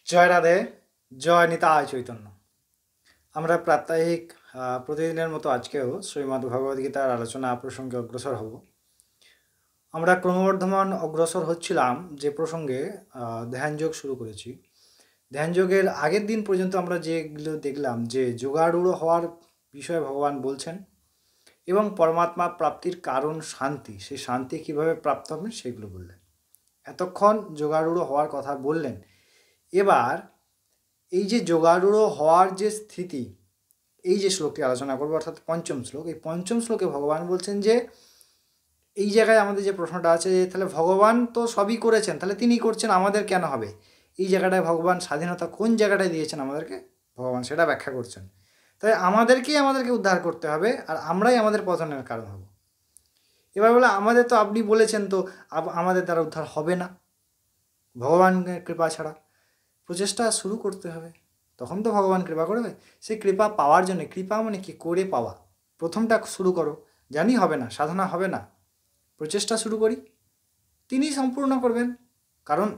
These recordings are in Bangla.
জয় রাধে, জয় নিতাই চৈতন্য। আমরা প্রাত্যহিক প্রতিদিনের মতো আজকেও শ্রীমদ্ ভগবদ্গীতার আলোচনা প্রসঙ্গে অগ্রসর হব। আমরা ক্রমবর্ধমান অগ্রসর হচ্ছিলাম যে প্রসঙ্গে ধ্যানযোগ শুরু করেছি। ধ্যানযোগের আগের দিন পর্যন্ত আমরা যেগুলো দেখলাম যে যোগারূঢ় হওয়ার বিষয়ে ভগবান বলছেন এবং পরমাত্মা প্রাপ্তির কারণ শান্তি, সেই শান্তি কীভাবে প্রাপ্ত হবে সেগুলো বললেন। এতক্ষণ যোগারূঢ় হওয়ার কথা বললেন। এবার এই যে যোগারূঢ় হওয়ার যে স্থিতি, এই যে শ্লোকটি আলোচনা করবো অর্থাৎ পঞ্চম শ্লোক, এই পঞ্চম শ্লোকে ভগবান বলছেন যে এই জায়গায় আমাদের যে প্রশ্নটা আছে যে তাহলে ভগবান তো সবই করেছেন, তাহলে তিনি করছেন, আমাদের কেন হবে? এই জায়গাটায় ভগবান স্বাধীনতা কোন জায়গাটায় দিয়েছেন আমাদেরকে, ভগবান সেটা ব্যাখ্যা করছেন। তাই আমাদেরকে উদ্ধার করতে হবে, আর আমরাই আমাদের পতনের কারণ হব। এবার বলে আমাদের তো আপনি বলেছেন, তো আমাদের দ্বারা উদ্ধার হবে না ভগবানের কৃপা ছাড়া। প্রচেষ্টা শুরু করতে হবে, তখন তো ভগবান কৃপা করবে। সেই কৃপা পাওয়ার জন্য, কৃপা মানে কি, করে পাওয়া। প্রথমটা শুরু করো, জানি হবে না, সাধনা হবে না, প্রচেষ্টা শুরু করি, তিনি সম্পূর্ণ করবেন, কারণ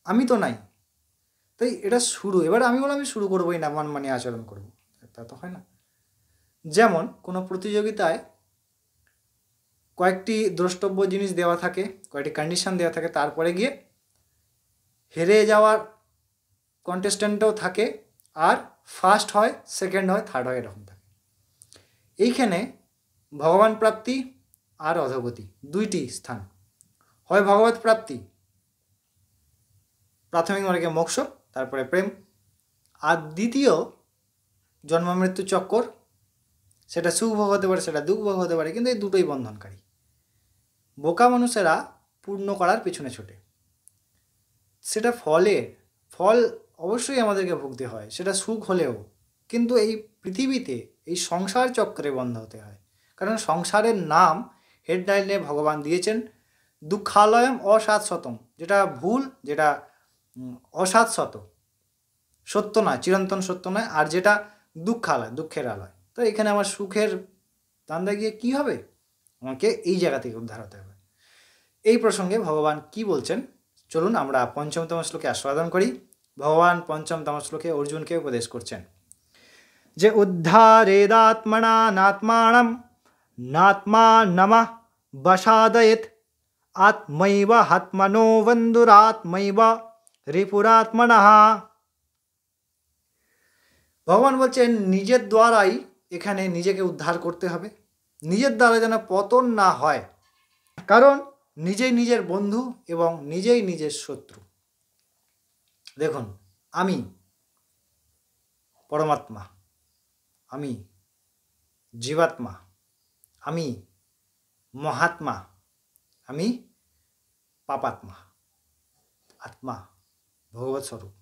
আমি তো নাই। তাই এটা শুরু। এবার আমি বললাম আমি শুরু করবোই না, মানে আচরণ করবো, তা তো হয় না। যেমন কোনো প্রতিযোগিতায় কয়েকটি দ্রষ্টব্য জিনিস দেওয়া থাকে, কয়েকটি কন্ডিশন দেওয়া থাকে, তারপরে গিয়ে হেরে যাওয়ার কন্টেস্ট্যান্টও থাকে, আর ফার্স্ট হয়, সেকেন্ড হয়, থার্ড হয়, এরকম থাকে। এইখানে ভগবান প্রাপ্তি আর অধোগতি দুইটি স্থান। হয় ভগবত প্রাপ্তি, প্রাথমিক মার্গে মোক্ষ, তারপরে প্রেম, আর দ্বিতীয় জন্ম মৃত্যু চক্কর, সেটা সুখভোগ হতে পারে, সেটা দুঃখভোগ হতে পারে, কিন্তু এই দুটোই বন্ধনকারী। বোকা মানুষেরা পূর্ণ করার পিছনে ছোটে, সেটা ফল অবশ্যই আমাদেরকে ভুগতে হয়, সেটা সুখ হলেও, কিন্তু এই পৃথিবীতে এই সংসার চক্রে বন্ধ হতে হয়। কারণ সংসারের নাম হেডলাইনে ভগবান দিয়েছেন দুঃখালয়ম অসাৎশতম, যেটা ভুল, যেটা অসাৎশত, সত্য নয়, চিরন্তন সত্য নয়, আর যেটা দুঃখালয়, দুঃখের আলয়। তো এখানে আমার সুখের দান্দা গিয়ে কী হবে? আমাকে এই জায়গা থেকে উদ্ধার হতে হবে। এই প্রসঙ্গে ভগবান কি বলছেন, চলুন আমরা পঞ্চমতম শ্লোকে আস্বাদন করি। ভগবান পঞ্চমতম শ্লোকে অর্জুনকে উপদেশ করছেন যে উদ্ধারেদাত্মনা নাত্মানম নাত্মা নমঃ বসাদয়েত আত্মৈব হাত্মনো বন্ধুরাত্মৈব রিপুরাত্মনঃ। ভগবান বলছেন নিজের দ্বারাই এখানে নিজেকে উদ্ধার করতে হবে, নিজের দ্বারা যেন পতন না হয়, কারণ নিজেই নিজের বন্ধু এবং নিজেই নিজের শত্রু। দেখুন, আমি পরমাত্মা, আমি জীবাত্মা, আমি মহাত্মা, আমি পাপাত্মা। আত্মা ভগবৎ স্বরূপ,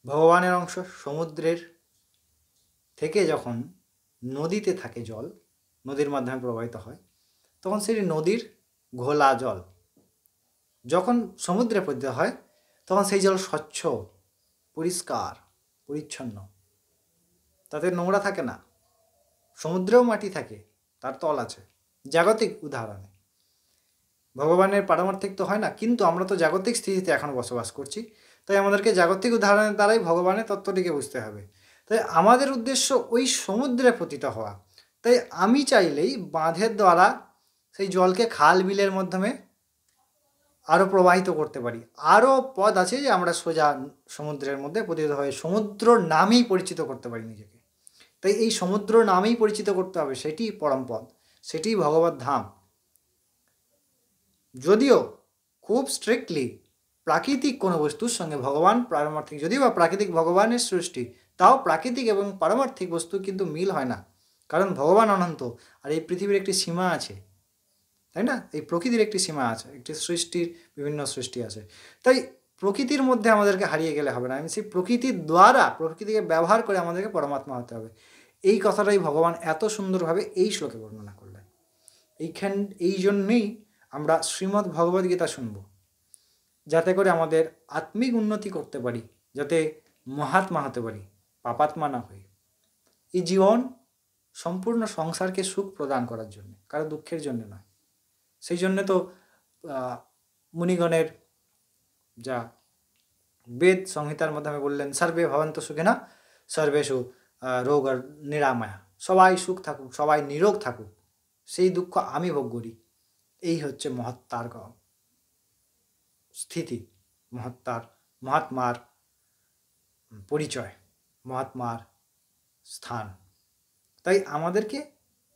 ভগবানের অংশ। সমুদ্রের থেকে যখন নদীতে থাকে জল, নদীর মাধ্যমে প্রবাহিত হয়, তখন সেটি নদীর ঘোলা জল। যখন সমুদ্রে পতিত হয় তখন সেই জল স্বচ্ছ, পরিষ্কার, পরিচ্ছন্ন, তাতে নোংরা থাকে না। সমুদ্রেও মাটি থাকে, তার তল আছে। জাগতিক উদাহরণে ভগবানের পারমার্থিক তো হয় না, কিন্তু আমরা তো জাগতিক স্থিতিতে এখন বসবাস করছি, তাই আমাদেরকে জাগতিক উদাহরণের দ্বারাই ভগবানের তত্ত্বটিকে বুঝতে হবে। তাই আমাদের উদ্দেশ্য ওই সমুদ্রে পতিত হওয়া। তাই আমি চাইলেই বাঁধের দ্বারা সেই জলকে খাল বিলের মাধ্যমে আরও প্রবাহিত করতে পারি। আরও পথ আছে যে আমরা সোজা সমুদ্রের মধ্যে পতিত হয়ে সমুদ্র নামেই পরিচিত করতে পারি নিজেকে। তাই এই সমুদ্র নামেই পরিচিত করতে হবে, সেটি পরম পদ, সেটি ভগবত ধাম। যদিও খুব স্ট্রিক্টলি প্রাকৃতিক কোনো বস্তুর সঙ্গে ভগবান পারমার্থিক, যদিও বা প্রাকৃতিক ভগবানের সৃষ্টি, তাও প্রাকৃতিক এবং পারমার্থিক বস্তু কিন্তু মিল হয় না, কারণ ভগবান অনন্ত, আর এই পৃথিবীর একটি সীমা আছে, তাই না? এই প্রকৃতির একটি সীমা আছে, একটি সৃষ্টির বিভিন্ন সৃষ্টি আছে। তাই প্রকৃতির মধ্যে আমাদেরকে হারিয়ে গেলে হবে না, আমি সেই প্রকৃতির দ্বারা, প্রকৃতিকে ব্যবহার করে আমাদেরকে পরমাত্মা হতে হবে। এই কথাটাই ভগবান এত সুন্দরভাবে এই শ্লোকে বর্ণনা করলেন। এই জন্যেই আমরা শ্রীমদ্ ভগবদ্গীতা শুনব, যাতে করে আমাদের আত্মিক উন্নতি করতে পারি, যাতে মহাত্মা হতে পারি, পাপাত্মা না হই। এই জীবন সম্পূর্ণ সংসারকে সুখ প্রদান করার জন্য, কারো দুঃখের জন্য নয়। সেই জন্য তো মুনিগণের যা বেদ সংহিতার মাধ্যমে বললেন সর্বে ভবন্তু সুখিনঃ সর্বেষু রোগ আর নিরাময়া, সবাই সুখ থাকুক, সবাই নিরোগ থাকুক, সেই দুঃখ আমি ভোগ করি। এই হচ্ছে মহাত্মার স্থিতি, মহাত্মার পরিচয়, মহাত্মার স্থান। তাই আমাদেরকে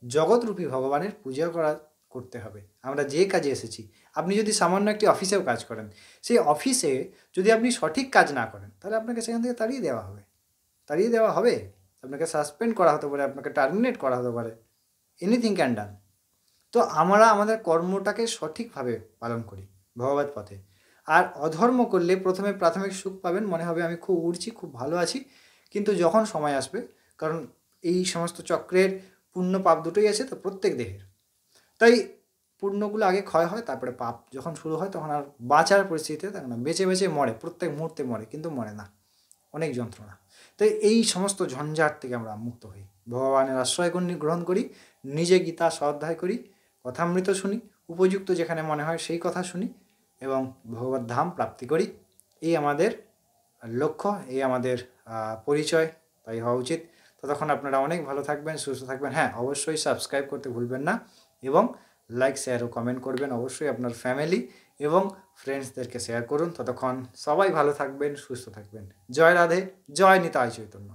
জগৎরূপী ভগবানের পূজা করতে হবে। আমরা যে কাজে এসেছি, আপনি যদি সামান্য একটি অফিসেও কাজ করেন, সেই অফিসে যদি আপনি সঠিক কাজ না করেন, তাহলে আপনাকে সেখান থেকে তাড়িয়ে দেওয়া হবে, আপনাকে সাসপেন্ড করা হতে পারে, আপনাকে টার্মিনেট করা হতে পারে, এনিথিং ক্যান ডান। তো আমরা আমাদের কর্মটাকে সঠিকভাবে পালন করি ভগবত পথে। আর অধর্ম করলে প্রথমে প্রাথমিক সুখ পাবেন, মনে হবে আমি খুব উড়ছি, খুব ভালো আছি, কিন্তু যখন সময় আসবে, কারণ এই সমস্ত চক্রের পুণ্য পাপ দুটোই আছে তো প্রত্যেক দেহের, তাই পুণ্যগুলো আগে ক্ষয় হয়, তারপরে পাপ যখন শুরু হয় তখন আর বাঁচার পরিস্থিতিতে থাকে না, বেঁচে বেঁচে মরে, প্রত্যেক মুহূর্তে মরে, কিন্তু মরে না, অনেক যন্ত্রণা। তাই এই সমস্ত ঝঞ্ঝাট থেকে আমরা মুক্ত হই, ভগবানের আশ্রয় গ্রহণ করি, নিজে গীতা স্বাধ্যায় করি, কথামৃত শুনি, উপযুক্ত যেখানে মনে হয় সেই কথা শুনি এবং ভগবত ধাম প্রাপ্তি করি। এই আমাদের লক্ষ্য, এই আমাদের পরিচয়, তাই হওয়া উচিত। ততক্ষণ আপনারা অনেক ভালো থাকবেন, সুস্থ থাকবেন। হ্যাঁ, অবশ্যই সাবস্ক্রাইব করতে ভুলবেন না এবং লাইক, শেয়ার ও কমেন্ট করবেন। অবশ্যই আপনার ফ্যামিলি এবং ফ্রেন্ডসদেরকে শেয়ার করুন। ততক্ষণ সবাই ভালো থাকবেন, সুস্থ থাকবেন। জয় রাধে, জয় নিতাই চৈতন্য।